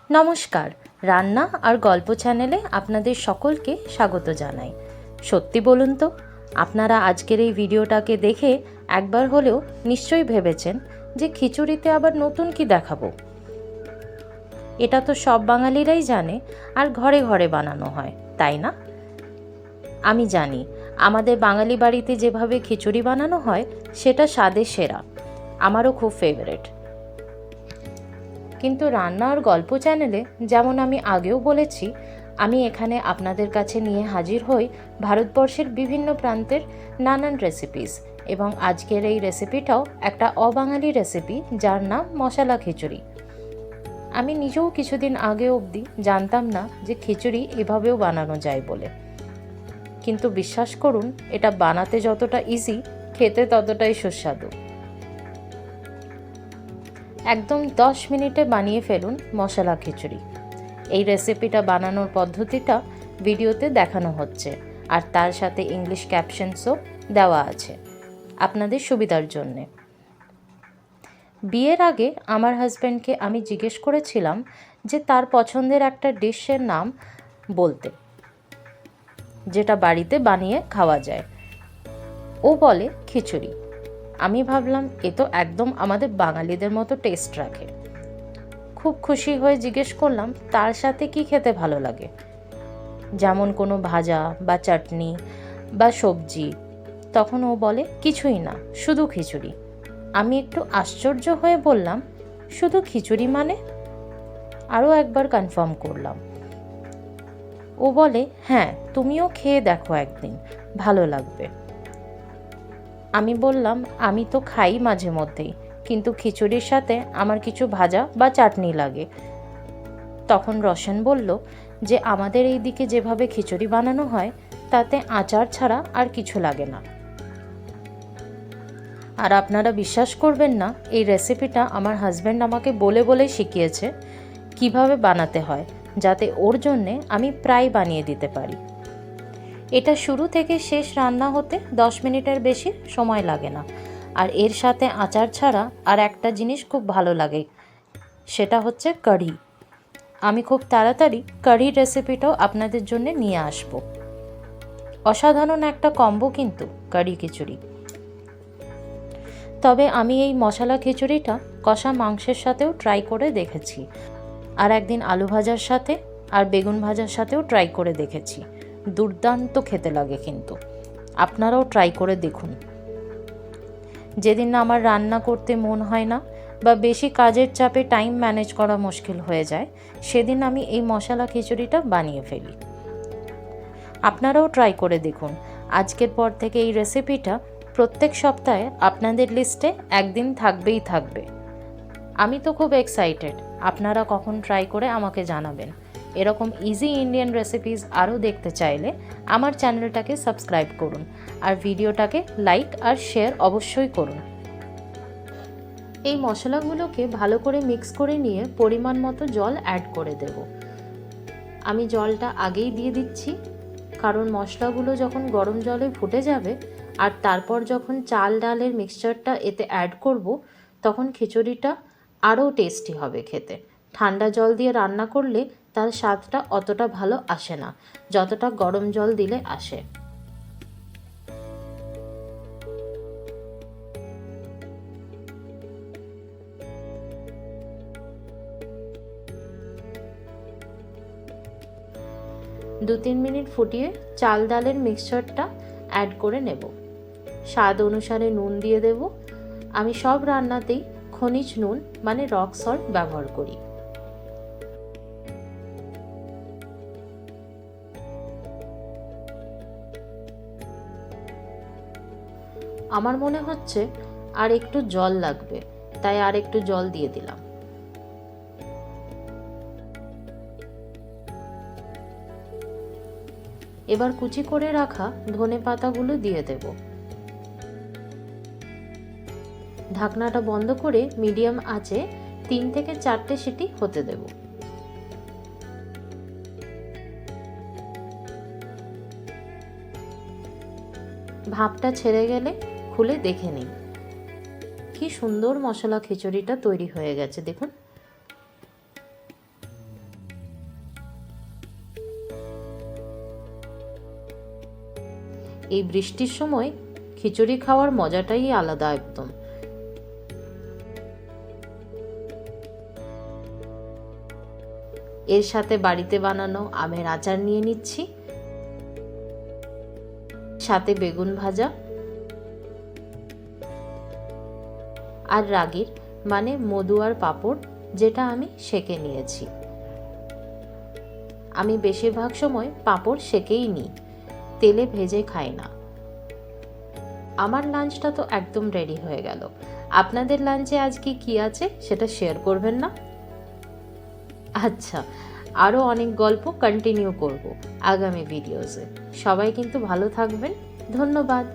নমস্কার, রান্না আর গল্প চ্যানেলে আপনাদের সকলকে স্বাগত জানাই। সত্যি বলুন তো, আপনারা আজকের এই ভিডিওটাকে দেখে একবার হলেও নিশ্চয়ই ভেবেছেন যে খিচুড়িতে আবার নতুন কি দেখাবো। এটা তো সব বাঙালিরাই জানে আর ঘরে ঘরে বানানো হয়, তাই না? আমি জানি আমাদের বাঙালি বাড়িতে যেভাবে খিচুড়ি বানানো হয় সেটা স্বাদে সেরা, আমারও খুব ফেভারিট। কিন্তু রান্না আর গল্প চ্যানেলে যেমন আমি আগেও বলেছি, আমি এখানে আপনাদের কাছে নিয়ে হাজির হই ভারতবর্ষের বিভিন্ন প্রান্তের নানান রেসিপিস, এবং আজকের এই রেসিপিটাও একটা অবাঙালি রেসিপি, যার নাম মশলা খিচুড়ি। আমি নিজেও কিছুদিন আগে অবধি জানতাম না যে খিচুড়ি এভাবেও বানানো যায় বলে। কিন্তু বিশ্বাস করুন, এটা বানাতে যতটা ইজি, খেতে ততটাই সুস্বাদু। একদম 10 মিনিটে বানিয়ে ফেলুন মশলা খিচুড়ি। এই রেসিপিটা বানানোর পদ্ধতিটা ভিডিওতে দেখানো হচ্ছে, আর তার সাথে ইংলিশ ক্যাপশনসও দেওয়া আছে আপনাদের সুবিধার জন্যে। বিয়ের আগে আমার হাজব্যান্ডকে আমি জিজ্ঞেস করেছিলাম যে তার পছন্দের একটা ডিশের নাম বলতে, যেটা বাড়িতে বানিয়ে খাওয়া যায়। ও বলে খিচুড়ি। আমি ভাবলাম এ তো একদম আমাদের বাঙালিদের মতো টেস্ট রাখে। খুব খুশি হয়ে জিজ্ঞেস করলাম তার সাথে কি খেতে ভালো লাগে, যেমন কোনো ভাজা বা চাটনি বা সবজি। তখন ও বলে কিছুই না, শুধু খিচুড়ি। আমি একটু আশ্চর্য হয়ে বললাম, শুধু খিচুড়ি মানে? আরও একবার কনফার্ম করলাম। ও বলে হ্যাঁ, তুমিও খেয়ে দেখো একদিন, ভালো লাগবে। আমি বললাম আমি তো খাই মাঝে মধ্যেই, কিন্তু খিচুড়ির সাথে আমার কিছু ভাজা বা চাটনি লাগে। তখন রোশন বলল যে আমাদের এই দিকে যেভাবে খিচুড়ি বানানো হয় তাতে আচার ছাড়া আর কিছু লাগে না। আর আপনারা বিশ্বাস করবেন না, এই রেসিপিটা আমার হাজব্যান্ড আমাকে বলে বলে শিখিয়েছে কিভাবে বানাতে হয়, যাতে ওর জন্যে আমি প্রায় বানিয়ে দিতে পারি। এটা শুরু থেকে শেষ রান্না হতে 10 মিনিটের বেশি সময় লাগে না। আর এর সাথে আচার ছাড়া আর একটা জিনিস খুব ভালো লাগে, সেটা হচ্ছে কারি। আমি খুব তাড়াতাড়ি কারি রেসিপিটাও আপনাদের জন্য নিয়ে আসব। অসাধারণ একটা কম্বো কিন্তু কারি খিচুড়ি। তবে আমি এই মশলা খিচুড়িটা কষা মাংসের সাথেও ট্রাই করে দেখেছি, আর একদিন আলু ভাজার সাথে আর বেগুন ভাজার সাথেও ট্রাই করে দেখেছি। দুর্দান্ত খেতে লাগে, কিন্তু আপনারাও ট্রাই করে দেখুন। যেদিন না আমার রান্না করতে মন হয় না বা বেশি কাজের চাপে টাইম ম্যানেজ করা মুশকিল হয়ে যায়, সেদিন আমি এই মশলা খিচুড়িটা বানিয়ে ফেলি। আপনারাও ট্রাই করে দেখুন। আজকের পর থেকে এই রেসিপিটা প্রত্যেক সপ্তাহে আপনাদের লিস্টে একদিন থাকবেই থাকবে। আমি তো খুব এক্সাইটেড, আপনারা কখন ট্রাই করে আমাকে জানাবেন। এরকম ইজি ইন্ডিয়ান রেসিপিস আরও দেখতে চাইলে আমার চ্যানেলটাকে সাবস্ক্রাইব করুন, আর ভিডিওটাকে লাইক আর শেয়ার অবশ্যই করুন। এই মশলাগুলোকে ভালো করে মিক্স করে নিয়ে পরিমাণ মতো জল অ্যাড করে দেব। আমি জলটা আগেই দিয়ে দিচ্ছি, কারণ মশলাগুলো যখন গরম জলে ফুটে যাবে আর তারপর যখন চাল ডালের মিক্সচারটা এতে অ্যাড করব, তখন খিচুড়িটা আরও টেস্টি হবে খেতে। ঠান্ডা জল দিয়ে রান্না করলে তার স্বাদটা অতটা ভালো আসে না, যতটা গরম জল দিলে আসে। দু 3 মিনিট ফুটিয়ে চাল ডালের মিক্সচারটা অ্যাড করে নেব। স্বাদ অনুসারে নুন দিয়ে দেব। আমি সব রান্নাতেই খনিজ নুন মানে রক সল্ট ব্যবহার করি। আমার মনে হচ্ছে আর একটু জল লাগবে, তাই আর একটু জল দিয়ে দিলাম। এবার কুচি করে রাখা ধনে পাতাগুলো দিয়ে দেব। ঢাকনাটা বন্ধ করে মিডিয়াম আঁচে 3 থেকে 4টে সিটি হতে দেব। ভাপটা ছেড়ে গেলে খুলে দেখে নিই। কি সুন্দর মশলা খিচুড়িটা তৈরি হয়ে গেছে দেখুন। এই বৃষ্টির সময় খিচুড়ি খাওয়ার মজাটাই আলাদা একদম। এর সাথে বাড়িতে বানানো আমের আচার নিয়ে নিচ্ছি, সাথে বেগুন ভাজা আর রাগির মানে মধু আর পাঁপড়, যেটা আমি সেঁকে নিয়েছি। আমি বেশিরভাগ সময় পাঁপড় সেঁকেই নিই, তেলে ভেজে খাই না। আমার লাঞ্চটা তো একদম রেডি হয়ে গেল। আপনাদের লাঞ্চে আজকে কি আছে সেটা শেয়ার করবেন না? আচ্ছা, আরও অনেক গল্প কন্টিনিউ করব আগামী ভিডিওসে। সবাই কিন্তু ভালো থাকবেন। ধন্যবাদ।